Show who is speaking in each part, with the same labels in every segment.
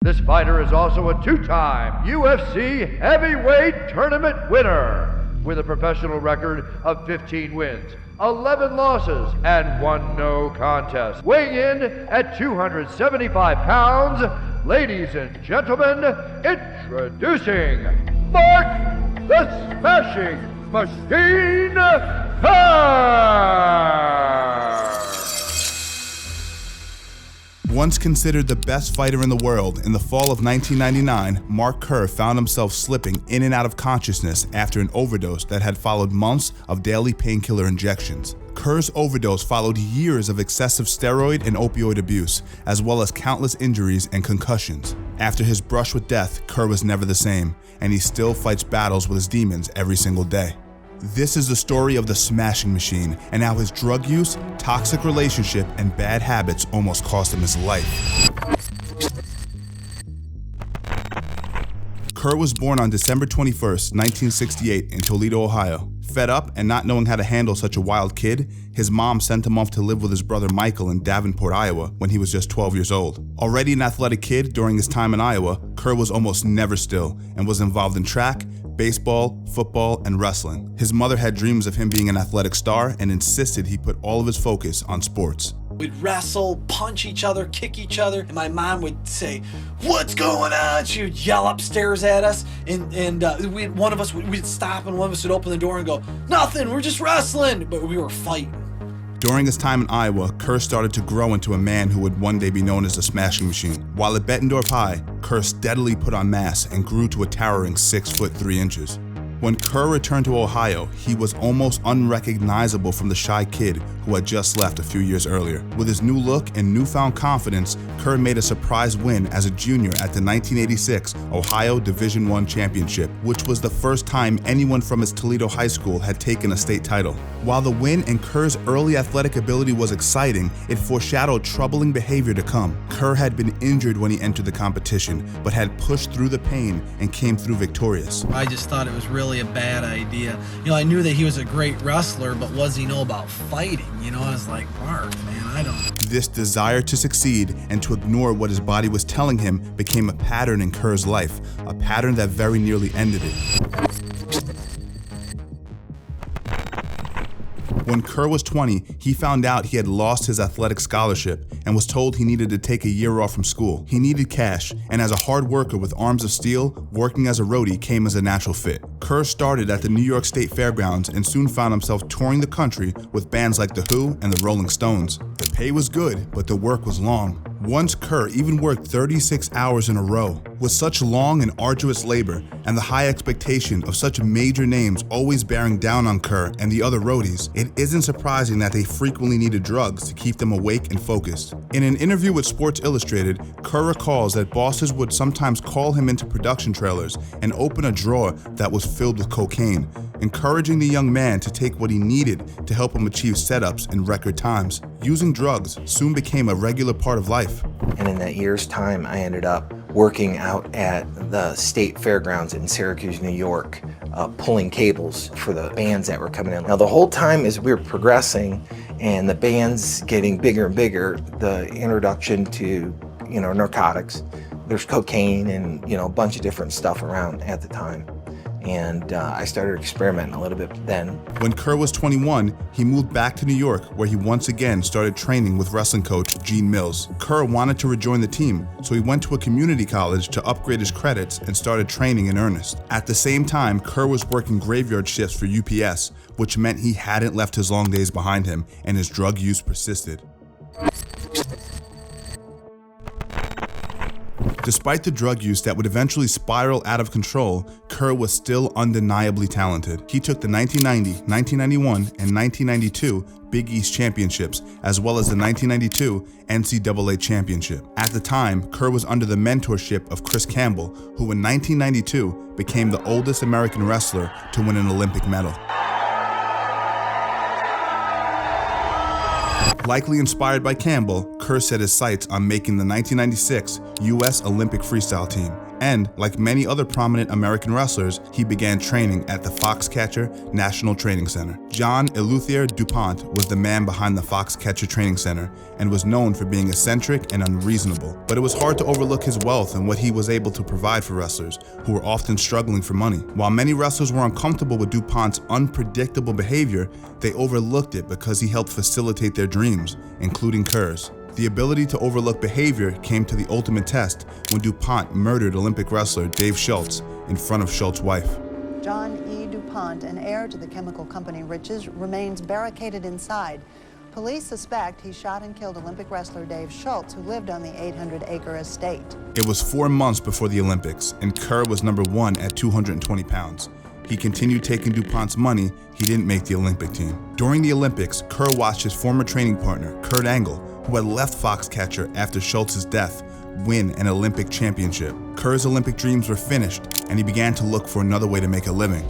Speaker 1: This fighter is also a two-time UFC heavyweight tournament winner with a professional record of 15 wins, 11 losses, and 1 no contest. Weighing in at 275 pounds, ladies and gentlemen, introducing Mark the Smashing Machine Kerr!
Speaker 2: Once considered the best fighter in the world, in the fall of 1999, Mark Kerr found himself slipping in and out of consciousness after an overdose that had followed months of daily painkiller injections. Kerr's overdose followed years of excessive steroid and opioid abuse, as well as countless injuries and concussions. After his brush with death, Kerr was never the same, and he still fights battles with his demons every single day. This is the story of the Smashing Machine and how his drug use, toxic relationship, and bad habits almost cost him his life. Kerr was born on December 21st, 1968 in Toledo, Ohio. Fed up and not knowing how to handle such a wild kid, his mom sent him off to live with his brother Michael in Davenport, Iowa when he was just 12 years old. Already an athletic kid during his time in Iowa, Kerr was almost never still and was involved in track, baseball, football, and wrestling. His mother had dreams of him being an athletic star and insisted he put all of his focus on sports.
Speaker 3: We'd wrestle, punch each other, kick each other, and my mom would say, "What's going on?" She would yell upstairs at us, and we'd stop, and one of us would open the door and go, "Nothing, we're just wrestling," but we were fighting.
Speaker 2: During his time in Iowa, Kerr started to grow into a man who would one day be known as the Smashing Machine. While at Bettendorf High, Kerr steadily put on mass and grew to a towering 6 foot 3 inches. When Kerr returned to Ohio, he was almost unrecognizable from the shy kid who had just left a few years earlier. With his new look and newfound confidence, Kerr made a surprise win as a junior at the 1986 Ohio Division I Championship, which was the first time anyone from his Toledo high school had taken a state title. While the win and Kerr's early athletic ability was exciting, it foreshadowed troubling behavior to come. Kerr had been injured when he entered the competition, but had pushed through the pain and came through victorious.
Speaker 3: I just thought it was really a bad idea. I knew that he was a great wrestler, but what does he know about fighting? I was like, Mark, man, I don't.
Speaker 2: This desire to succeed and to ignore what his body was telling him became a pattern in Kerr's life, a pattern that very nearly ended it. When Kerr was 20, he found out he had lost his athletic scholarship and was told he needed to take a year off from school. He needed cash, and as a hard worker with arms of steel, working as a roadie came as a natural fit. Kerr started at the New York State Fairgrounds and soon found himself touring the country with bands like The Who and the Rolling Stones. The pay was good, but the work was long. Once Kerr even worked 36 hours in a row. With such long and arduous labor and the high expectation of such major names always bearing down on Kerr and the other roadies, it isn't surprising that they frequently needed drugs to keep them awake and focused. In an interview with Sports Illustrated, Kerr recalls that bosses would sometimes call him into production trailers and open a drawer that was filled with cocaine, encouraging the young man to take what he needed to help him achieve setups in record times. Using drugs soon became a regular part of life.
Speaker 4: And in that year's time, I ended up working out at the state fairgrounds in Syracuse, New York, pulling cables for the bands that were coming in. Now, the whole time as we were progressing and the bands getting bigger and bigger, the introduction to, narcotics, there's cocaine and, a bunch of different stuff around at the time. And I started experimenting a little bit then.
Speaker 2: When Kerr was 21, he moved back to New York, where he once again started training with wrestling coach Gene Mills. Kerr wanted to rejoin the team, so he went to a community college to upgrade his credits and started training in earnest. At the same time, Kerr was working graveyard shifts for UPS, which meant he hadn't left his long days behind him, and his drug use persisted. Despite the drug use that would eventually spiral out of control, Kerr was still undeniably talented. He took the 1990, 1991, and 1992 Big East Championships, as well as the 1992 NCAA Championship. At the time, Kerr was under the mentorship of Chris Campbell, who in 1992 became the oldest American wrestler to win an Olympic medal. Likely inspired by Campbell, Kerr set his sights on making the 1996 U.S. Olympic freestyle team. And, like many other prominent American wrestlers, he began training at the FOXCATCHER National Training Center. John Eleuthère DuPont was the man behind the FOXCATCHER Training Center and was known for being eccentric and unreasonable. But it was hard to overlook his wealth and what he was able to provide for wrestlers, who were often struggling for money. While many wrestlers were uncomfortable with DuPont's unpredictable behavior, they overlooked it because he helped facilitate their dreams, including Kerr's. The ability to overlook behavior came to the ultimate test when DuPont murdered Olympic wrestler Dave Schultz in front of Schultz's wife.
Speaker 5: John E. DuPont, an heir to the chemical company Riches, remains barricaded inside. Police suspect he shot and killed Olympic wrestler Dave Schultz, who lived on the 800-acre estate.
Speaker 2: It was 4 months before the Olympics, and Kerr was number 1 at 220 pounds. He continued taking DuPont's money. He didn't make the Olympic team. During the Olympics, Kerr watched his former training partner, Kurt Angle, who had left FOXCATCHER after Schultz's death, win an Olympic championship. Kerr's Olympic dreams were finished, and he began to look for another way to make a living.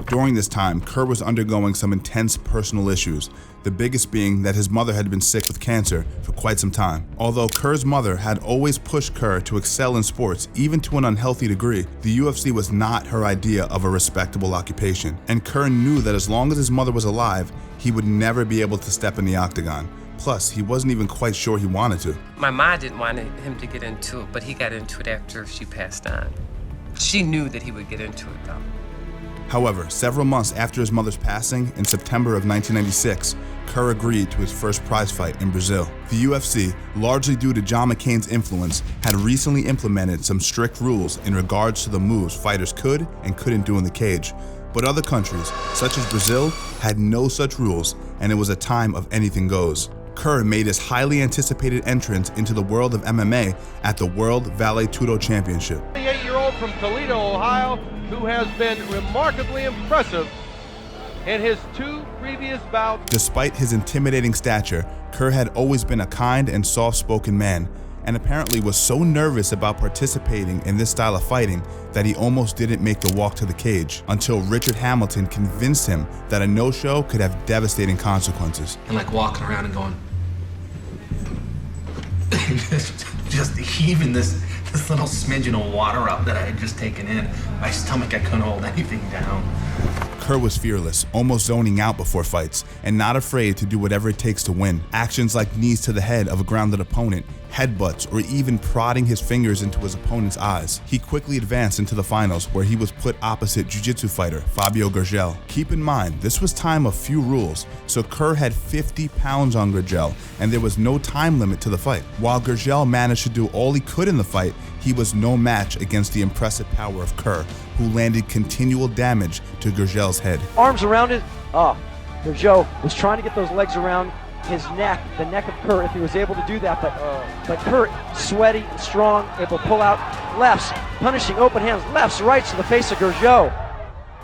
Speaker 2: During this time, Kerr was undergoing some intense personal issues, the biggest being that his mother had been sick with cancer for quite some time. Although Kerr's mother had always pushed Kerr to excel in sports, even to an unhealthy degree, the UFC was not her idea of a respectable occupation, and Kerr knew that as long as his mother was alive, he would never be able to step in the octagon. Plus, he wasn't even quite sure he wanted to.
Speaker 6: My mom didn't want him to get into it, but he got into it after she passed on. She knew that he would get into it, though.
Speaker 2: However, several months after his mother's passing, in September of 1996, Kerr agreed to his first prize fight in Brazil. The UFC, largely due to John McCain's influence, had recently implemented some strict rules in regards to the moves fighters could and couldn't do in the cage. But other countries, such as Brazil, had no such rules, and it was a time of anything goes. Kerr made his highly anticipated entrance into the world of MMA at the World Vale Tudo Championship.
Speaker 7: The 28-year-old from Toledo, Ohio, who has been remarkably impressive in his 2 previous bouts.
Speaker 2: Despite his intimidating stature, Kerr had always been a kind and soft-spoken man, and apparently was so nervous about participating in this style of fighting that he almost didn't make the walk to the cage, until Richard Hamilton convinced him that a no-show could have devastating consequences.
Speaker 8: And like walking around and going, just heaving this little smidgen of water up that I had just taken in. My stomach, I couldn't hold anything down.
Speaker 2: Kerr was fearless, almost zoning out before fights, and not afraid to do whatever it takes to win. Actions like knees to the head of a grounded opponent, headbutts, or even prodding his fingers into his opponent's eyes. He quickly advanced into the finals, where he was put opposite jiu-jitsu fighter Fabio Gurgel. Keep in mind, this was time of few rules, so Kerr had 50 pounds on Gurgel, and there was no time limit to the fight. While Gurgel managed to do all he could in the fight, he was no match against the impressive power of Kerr, who landed continual damage to Gurgel's head.
Speaker 9: Arms around it. Gurgel was trying to get those legs around his neck, the neck of Kerr, if he was able to do that, but Kerr, sweaty, strong, able to pull out lefts, punishing open hands, lefts, rights to the face of Gurgel.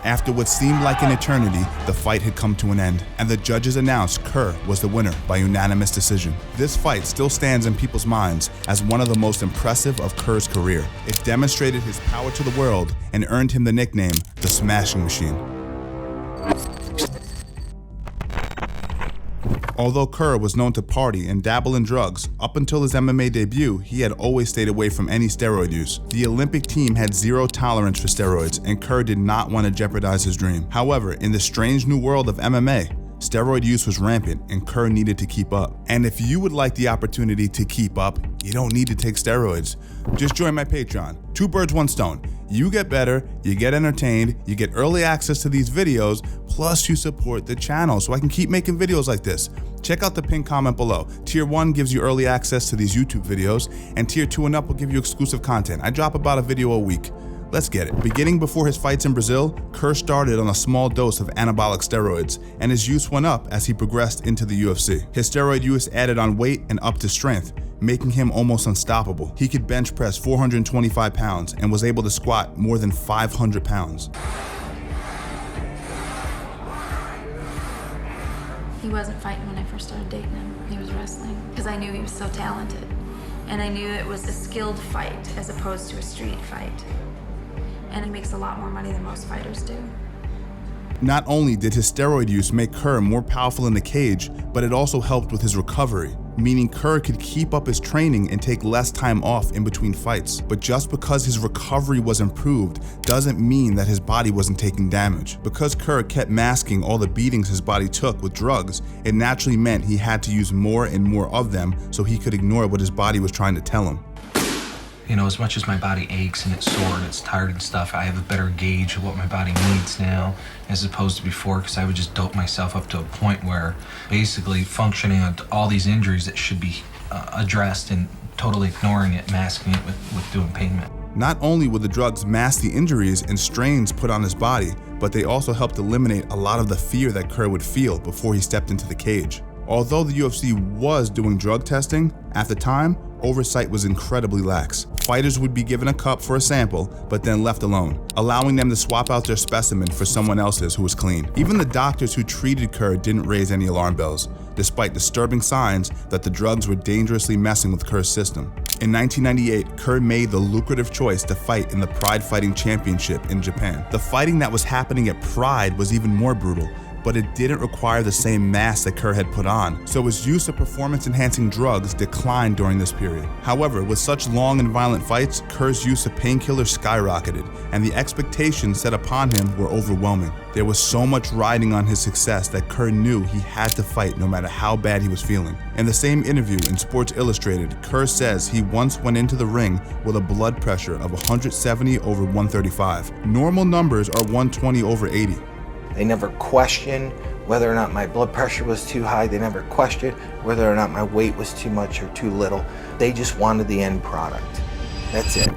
Speaker 2: After what seemed like an eternity, the fight had come to an end, and the judges announced Kerr was the winner by unanimous decision. This fight still stands in people's minds as one of the most impressive of Kerr's career. It demonstrated his power to the world and earned him the nickname, the Smashing Machine. Although Kerr was known to party and dabble in drugs, up until his MMA debut, he had always stayed away from any steroid use. The Olympic team had zero tolerance for steroids, and Kerr did not want to jeopardize his dream. However, in the strange new world of MMA, steroid use was rampant, and Kerr needed to keep up. And if you would like the opportunity to keep up, you don't need to take steroids. Just join my Patreon. 2 birds, 1 stone. You get better, you get entertained, you get early access to these videos, plus you support the channel so I can keep making videos like this. Check out the pinned comment below. Tier 1 gives you early access to these YouTube videos, and Tier 2 and up will give you exclusive content. I drop about a video a week. Let's get it. Beginning before his fights in Brazil, Kerr started on a small dose of anabolic steroids, and his use went up as he progressed into the UFC. His steroid use added on weight and upped his strength, making him almost unstoppable. He could bench press 425 pounds and was able to squat more than 500 pounds.
Speaker 10: He wasn't fighting when I first started dating him. He was wrestling because I knew he was so talented. And I knew it was a skilled fight as opposed to a street fight. And he makes a lot more money than most fighters do.
Speaker 2: Not only did his steroid use make Kerr more powerful in the cage, but it also helped with his recovery. meaning Kerr could keep up his training and take less time off in between fights. But just because his recovery was improved doesn't mean that his body wasn't taking damage. Because Kerr kept masking all the beatings his body took with drugs, it naturally meant he had to use more and more of them so he could ignore what his body was trying to tell him.
Speaker 8: You know, as much as my body aches and it's sore and it's tired and stuff, I have a better gauge of what my body needs now as opposed to before, because I would just dope myself up to a point where basically functioning on all these injuries that should be addressed and totally ignoring it, masking it with doing pain med.
Speaker 2: Not only would the drugs mask the injuries and strains put on his body, but they also helped eliminate a lot of the fear that Kerr would feel before he stepped into the cage. Although the UFC was doing drug testing, at the time, oversight was incredibly lax. Fighters would be given a cup for a sample, but then left alone, allowing them to swap out their specimen for someone else's who was clean. Even the doctors who treated Kerr didn't raise any alarm bells, despite disturbing signs that the drugs were dangerously messing with Kerr's system. In 1998, Kerr made the lucrative choice to fight in the Pride Fighting Championship in Japan. The fighting that was happening at Pride was even more brutal, but it didn't require the same mass that Kerr had put on, so his use of performance-enhancing drugs declined during this period. However, with such long and violent fights, Kerr's use of painkillers skyrocketed, and the expectations set upon him were overwhelming. There was so much riding on his success that Kerr knew he had to fight no matter how bad he was feeling. In the same interview in Sports Illustrated, Kerr says he once went into the ring with a blood pressure of 170/135. Normal numbers are 120/80.
Speaker 4: They never questioned whether or not my blood pressure was too high. They never questioned whether or not my weight was too much or too little. They just wanted the end product. That's it.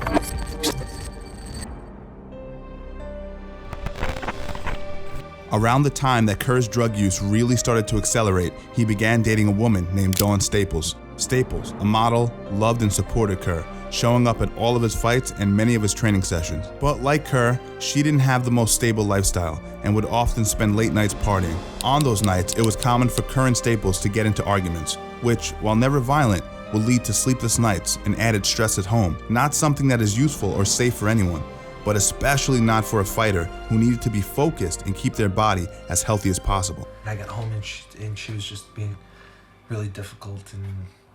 Speaker 2: Around the time that Kerr's drug use really started to accelerate, he began dating a woman named Dawn Staples. Staples, a model, loved and supported Kerr, showing up at all of his fights and many of his training sessions. But like Kerr, she didn't have the most stable lifestyle and would often spend late nights partying. On those nights, it was common for Kerr and Staples to get into arguments, which, while never violent, will lead to sleepless nights and added stress at home. Not something that is useful or safe for anyone, but especially not for a fighter who needed to be focused and keep their body as healthy as possible.
Speaker 8: I got home and she was just being really difficult,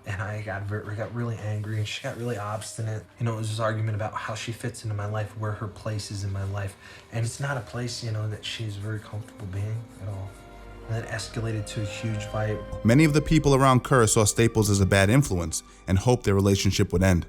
Speaker 8: and I got really angry, and she got really obstinate. You know, it was this argument about how she fits into my life, where her place is in my life. And it's not a place, you know, that she's very comfortable being at all. And it escalated to a huge fight.
Speaker 2: Many of the people around Kerr saw Staples as a bad influence and hoped their relationship would end.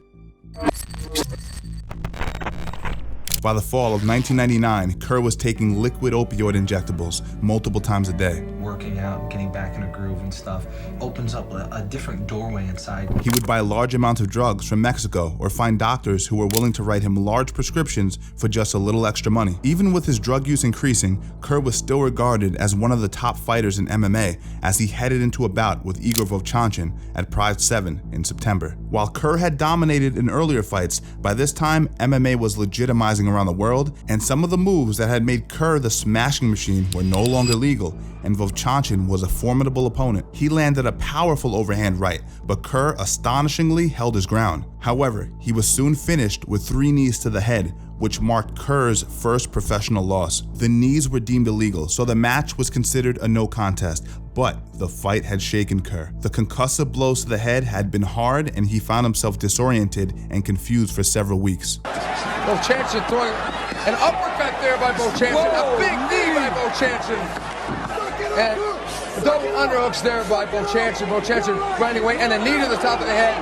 Speaker 2: By the fall of 1999, Kerr was taking liquid opioid injectables multiple times a day.
Speaker 8: Working out and getting back in a groove and stuff opens up a different doorway inside.
Speaker 2: He would buy large amounts of drugs from Mexico or find doctors who were willing to write him large prescriptions for just a little extra money. Even with his drug use increasing, Kerr was still regarded as one of the top fighters in MMA as he headed into a bout with Igor Vovchanchin at Pride 7 in September. While Kerr had dominated in earlier fights, by this time MMA was legitimizing around the world, and some of the moves that had made Kerr the smashing machine were no longer legal, and Vovchanchin was a formidable opponent. He landed a powerful overhand right, but Kerr astonishingly held his ground. However, he was soon finished with 3 knees to the head, which marked Kerr's first professional loss. The knees were deemed illegal, so the match was considered a no contest, but the fight had shaken Kerr. The concussive blows to the head had been hard, and he found himself disoriented and confused for several weeks.
Speaker 11: Vovchanchin throwing an uppercut there by Vovchanchin, a big knee by Vovchanchin, and double underhooks there by Vovchanchin. Vovchanchin grinding away, and a knee to the top of the head,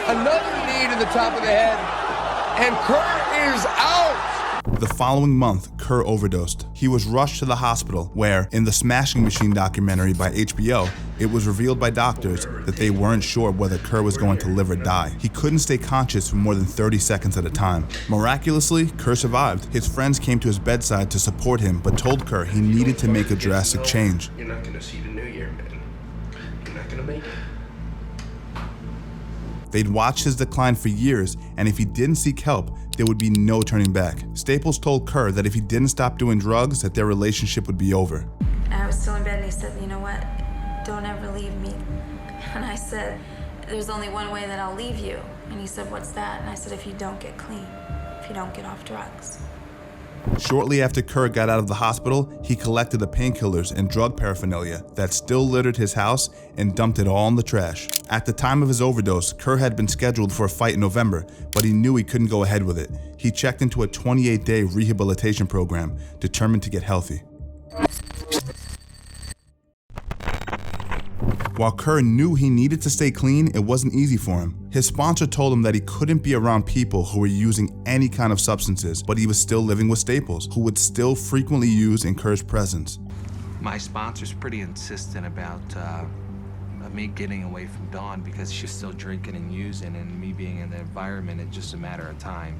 Speaker 11: another knee to the top of the head, and Kerr is out.
Speaker 2: The following month, Kerr overdosed. He was rushed to the hospital where, in the Smashing Machine documentary by HBO, it was revealed by doctors that they weren't sure whether Kerr was going to live or die. He couldn't stay conscious for more than 30 seconds at a time. Miraculously, Kerr survived. His friends came to his bedside to support him, but told Kerr he needed to make a drastic change.
Speaker 12: You're not gonna see the new year, man. You're not gonna make it.
Speaker 2: They'd watched his decline for years, and if he didn't seek help, there would be no turning back. Staples told Kerr that if he didn't stop doing drugs, that their relationship would be over.
Speaker 10: I was still in bed and he said, you know what, don't ever leave me. And I said, there's only one way that I'll leave you. And he said, what's that? And I said, if you don't get clean, if you don't get off drugs.
Speaker 2: Shortly after Kerr got out of the hospital, he collected the painkillers and drug paraphernalia that still littered his house and dumped it all in the trash. At the time of his overdose, Kerr had been scheduled for a fight in November, but he knew he couldn't go ahead with it. He checked into a 28-day rehabilitation program, determined to get healthy. While Kerr knew he needed to stay clean, it wasn't easy for him. His sponsor told him that he couldn't be around people who were using any kind of substances, but he was still living with Staples, who would still frequently use in Kerr's presence.
Speaker 8: My sponsor's pretty insistent about me getting away from Dawn because she's still drinking and using, and me being in the environment, it's just a matter of time.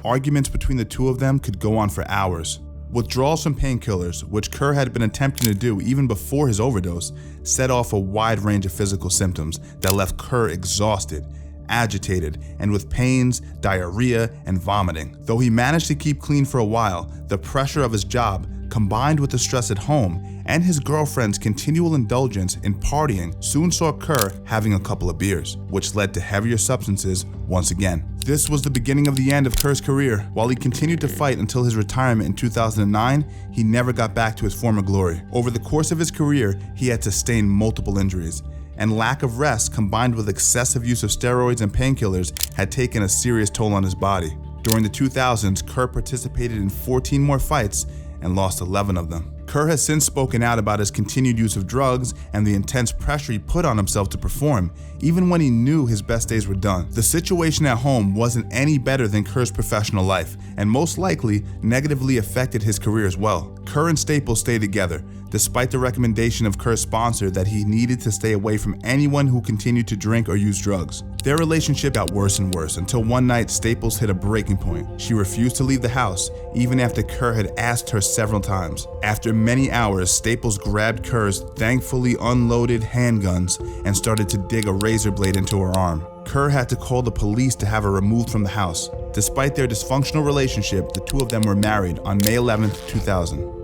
Speaker 2: Arguments between the two of them could go on for hours. Withdrawals from painkillers, which Kerr had been attempting to do even before his overdose, set off a wide range of physical symptoms that left Kerr exhausted, agitated, and with pains, diarrhea, and vomiting. Though he managed to keep clean for a while, the pressure of his job, combined with the stress at home, and his girlfriend's continual indulgence in partying soon saw Kerr having a couple of beers, which led to heavier substances once again. This was the beginning of the end of Kerr's career. While he continued to fight until his retirement in 2009, he never got back to his former glory. Over the course of his career, he had sustained multiple injuries, and lack of rest combined with excessive use of steroids and painkillers had taken a serious toll on his body. During the 2000s, Kerr participated in 14 more fights and lost 11 of them. Kerr has since spoken out about his continued use of drugs and the intense pressure he put on himself to perform, even when he knew his best days were done. The situation at home wasn't any better than Kerr's professional life, and most likely negatively affected his career as well. Kerr and Staples stayed together, despite the recommendation of Kerr's sponsor that he needed to stay away from anyone who continued to drink or use drugs. Their relationship got worse and worse until one night Staples hit a breaking point. She refused to leave the house, even after Kerr had asked her several times. After many hours, Staples grabbed Kerr's thankfully unloaded handguns and started to dig a razor blade into her arm. Kerr had to call the police to have her removed from the house. Despite their dysfunctional relationship, the two of them were married on May 11, 2000.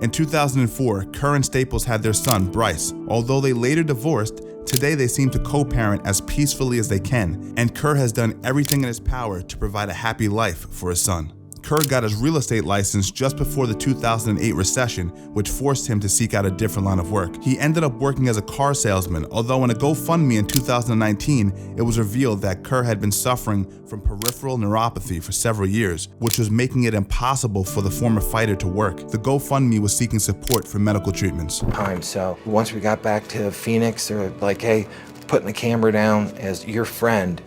Speaker 2: In 2004, Kerr and Staples had their son, Bryce. Although they later divorced, today they seem to co-parent as peacefully as they can, and Kerr has done everything in his power to provide a happy life for his son. Kerr got his real estate license just before the 2008 recession, which forced him to seek out a different line of work. He ended up working as a car salesman, although in a GoFundMe in 2019, it was revealed that Kerr had been suffering from peripheral neuropathy for several years, which was making it impossible for the former fighter to work. The GoFundMe was seeking support for medical treatments.
Speaker 4: So once we got back to Phoenix, they're like, hey, putting the camera down as your friend,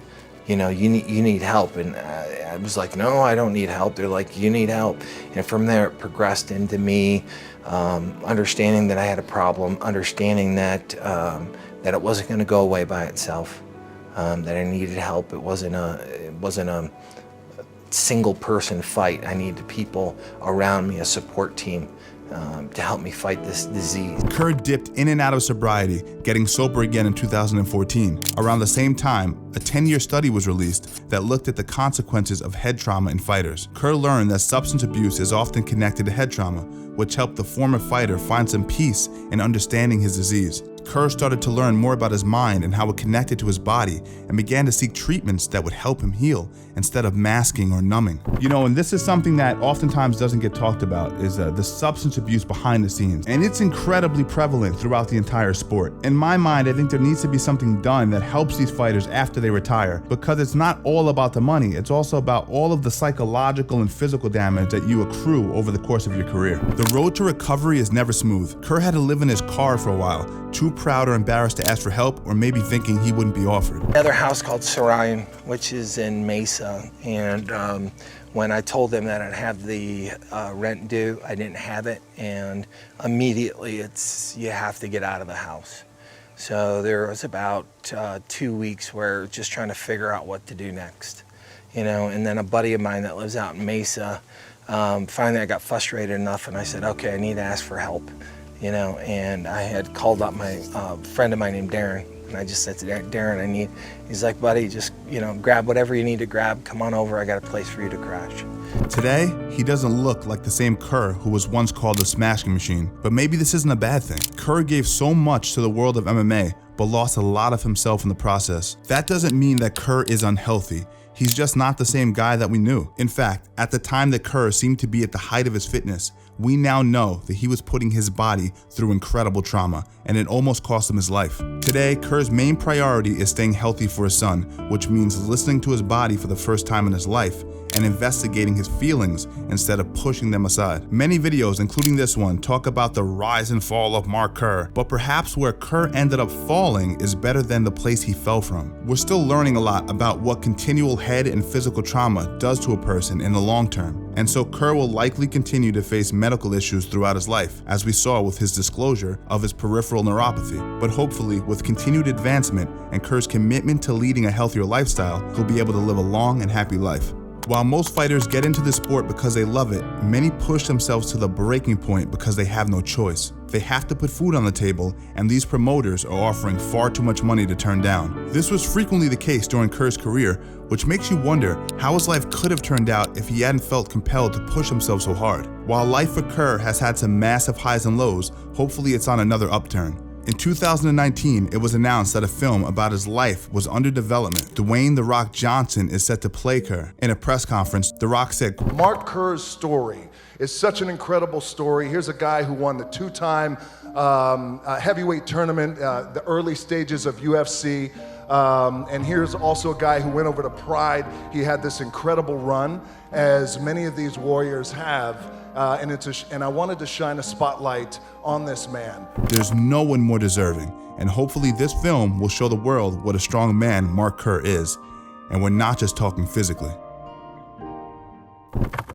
Speaker 4: you know, you need help. And I was like, no, I don't need help. They're like, you need help. And from there, it progressed into me understanding that I had a problem, understanding that that it wasn't going to go away by itself, that I needed help. It wasn't a single person fight. I needed people around me, a support team, to help me fight this disease.
Speaker 2: Kerr dipped in and out of sobriety, getting sober again in 2014. Around the same time, a 10-year study was released that looked at the consequences of head trauma in fighters. Kerr learned that substance abuse is often connected to head trauma, which helped the former fighter find some peace in understanding his disease. Kerr started to learn more about his mind and how it connected to his body, and began to seek treatments that would help him heal instead of masking or numbing. You know, and this is something that oftentimes doesn't get talked about, is the substance abuse behind the scenes. And it's incredibly prevalent throughout the entire sport. In my mind, I think there needs to be something done that helps these fighters after they retire, because it's not all about the money, it's also about all of the psychological and physical damage that you accrue over the course of your career. The road to recovery is never smooth. Kerr had to live in his car for a while, too proud or embarrassed to ask for help, or maybe thinking he wouldn't be offered.
Speaker 4: Another house called Sarayan, which is in Mesa, and when I told them that I'd have the rent due, I didn't have it, and immediately you have to get out of the house. So there was about 2 weeks where just trying to figure out what to do next, you know. And then a buddy of mine that lives out in Mesa, finally I got frustrated enough, and I said, okay, I need to ask for help. You know, and I had called up my friend of mine named Darren, and I just said to Darren, he's like, buddy, just, you know, grab whatever you need to grab, come on over, I got a place for you to crash.
Speaker 2: Today, he doesn't look like the same Kerr who was once called the smashing machine, but maybe this isn't a bad thing. Kerr gave so much to the world of MMA, but lost a lot of himself in the process. That doesn't mean that Kerr is unhealthy. He's just not the same guy that we knew. In fact, at the time that Kerr seemed to be at the height of his fitness, we now know that he was putting his body through incredible trauma, and it almost cost him his life. Today, Kerr's main priority is staying healthy for his son, which means listening to his body for the first time in his life and investigating his feelings instead of pushing them aside. Many videos, including this one, talk about the rise and fall of Mark Kerr, but perhaps where Kerr ended up falling is better than the place he fell from. We're still learning a lot about what continual head and physical trauma does to a person in the long term, and so Kerr will likely continue to face medical issues throughout his life, as we saw with his disclosure of his peripheral neuropathy. But hopefully, with continued advancement and Kerr's commitment to leading a healthier lifestyle, he'll be able to live a long and happy life. While most fighters get into the sport because they love it, many push themselves to the breaking point because they have no choice. They have to put food on the table, and these promoters are offering far too much money to turn down. This was frequently the case during Kerr's career, which makes you wonder how his life could have turned out if he hadn't felt compelled to push himself so hard. While life for Kerr has had some massive highs and lows, hopefully it's on another upturn. In 2019, it was announced that a film about his life was under development. Dwayne "The Rock" Johnson is set to play Kerr. In a press conference, The Rock said,
Speaker 13: Mark Kerr's story is such an incredible story. Here's a guy who won the two-time heavyweight tournament, the early stages of UFC. And here's also a guy who went over to Pride. He had this incredible run, as many of these warriors have. And I wanted to shine a spotlight on this man.
Speaker 2: There's no one more deserving, and hopefully this film will show the world what a strong man Mark Kerr is, and we're not just talking physically.